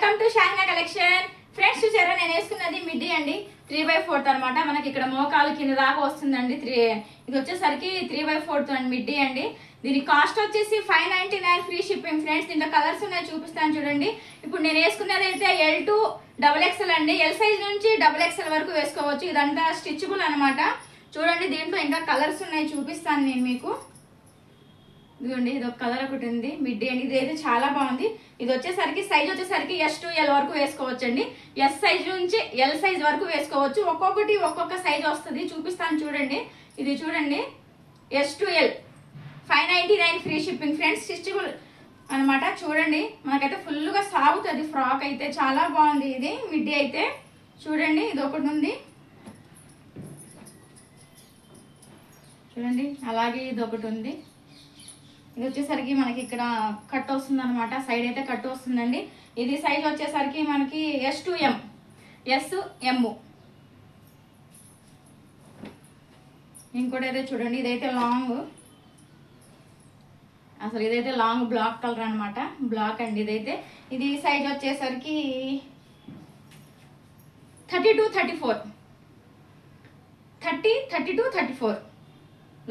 Welcome to Shahina collection. Friends చూసారా నేను వేసుకున్నది మిడ్డీ అండి, 3/4 అనమాట. మనకి ఇక్కడ మోకాలు కింద దాకా వస్తుందండి. ఇది వచ్చేసరికి 3/4 అండి మిడ్డీ అండి. దీని కాస్ట్ వచ్చేసి 599 ఫ్రీ షిప్పింగ్. ఫ్రెండ్స్ దీంట్లో కలర్స్ ఉన్నాయి, చూపిస్తాను చూడండి. ఇప్పుడు నేను వేసుకున్నది అయితే L2 XXL అండి. ఎల్ సైజ్ నుంచి XXL వరకు వేసుకోవచ్చు. ఇదంతా స్టిచబుల్ అనమాట. చూడండి దీంట్లో ఇంకా కలర్స్ ఉన్నాయి, చూపిస్తాను నేను మీకు. ఇదిగోండి ఇది ఒక కలర్ ఒకటి ఉంది మిడ్డీ అండి. ఇది అయితే చాలా బాగుంది. ఇది వచ్చేసరికి సైజ్ వచ్చేసరికి S2L వరకు వేసుకోవచ్చు అండి. ఎస్ సైజ్ నుంచి ఎల్ సైజ్ వరకు వేసుకోవచ్చు. ఒక్కొక్కటి ఒక్కొక్క సైజ్ వస్తుంది, చూపిస్తాను చూడండి. ఇది చూడండి S2L 599 free shipping. Friends stitchable అనమాట. చూడండి మనకైతే ఫుల్గా సాగుతుంది ఫ్రాక్ అయితే, చాలా బాగుంది ఇది మిడ్డీ అయితే. చూడండి ఇది ఒకటి ఉంది చూడండి, అలాగే ఇది ఒకటి ఉంది. ఇది వచ్చేసరికి మనకి ఇక్కడ కట్ వస్తుంది అనమాట, సైడ్ అయితే కట్ వస్తుందండి. ఇది సైజ్ వచ్చేసరికి మనకి S2M SM. ఇంకోటి అయితే చూడండి, ఇదైతే లాంగ్, అసలు ఇదైతే లాంగ్ బ్లాక్ కలర్ అనమాట, బ్లాక్ అండి ఇదైతే. ఇది సైజ్ వచ్చేసరికి 32-34 30-32-34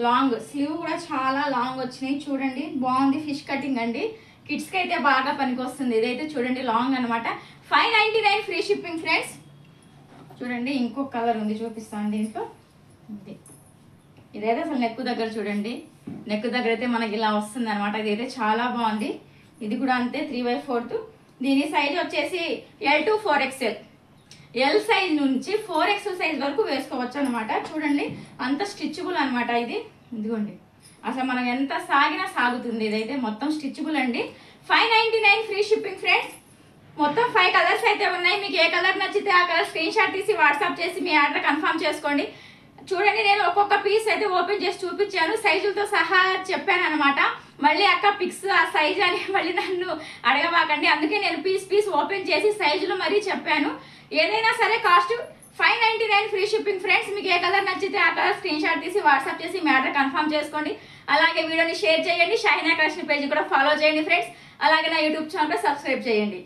లాంగ్. స్లీవ్ కూడా చాలా లాంగ్ వచ్చినాయి చూడండి, బాగుంది. ఫిష్ కటింగ్ అండి, కిడ్స్ కి అయితే బాగా పనికొస్తుంది. ఇదైతే చూడండి లాంగ్ అనమాట. 599 ఫ్రీ షిప్పింగ్. ఫ్రెండ్స్ చూడండి ఇంకొక కలర్ ఉంది, చూపిస్తాను దీంట్లో. ఇదైతే అసలు నెక్ దగ్గర చూడండి, నెక్ దగ్గర అయితే మనకి ఇలా వస్తుంది అనమాట. ఇదైతే చాలా బాగుంది. ఇది కూడా అంతే 3/4. దీని సైజ్ వచ్చేసి L2 4XL. ఎల్ సైజ్ నుంచి 4XL సైజ్ వరకు వేసుకోవచ్చు అనమాట. చూడండి అంత స్టిచబుల్ అనమాట ఇది. ఇదిగోండి అసలు మనం ఎంత సాగినా సాగుతుంది. ఇదైతే మొత్తం స్టిచబుల్ అండి. 599 ఫ్రీ షిప్పింగ్. ఫ్రెండ్స్ మొత్తం 5 కలర్స్ అయితే ఉన్నాయి. మీకు ఏ కలర్ నచ్చితే ఆ కలర్ స్క్రీన్ షాట్ తీసి వాట్సాప్ చేసి మీ ఆర్డర్ కన్ఫర్మ్ చేసుకోండి. చూడండి నేను ఒక్కొక్క పీస్ అయితే ఓపెన్ చేసి చూపించాను, సైజులతో సహా చెప్పాను అనమాట. మళ్ళీ అక్క పిక్స్ ఆ సైజ్ అని మళ్ళీ నన్ను అడగబాకండి. అందుకే నేను పీస్ ఓపెన్ చేసి సైజులు మరీ చెప్పాను. ఏదైనా సరే కాస్ట్ 599 ఫ్రీ షిప్పింగ్. ఫ్రెండ్స్ మీకు ఏ కలర్ నచ్చితే ఆ కలర్ స్క్రీన్ షాట్ తీసి వాట్సాప్ చేసి మీ ఆర్డర్ కన్ఫర్మ్ చేసుకోండి. అలాగే వీడియోని షేర్ చేయండి, షాహినా కలెక్షన్ పేజ్ కూడా ఫాలో చేయండి ఫ్రెండ్స్. అలాగే నా యూట్యూబ్ ఛానల్ కూడా సబ్స్క్రైబ్ చేయండి.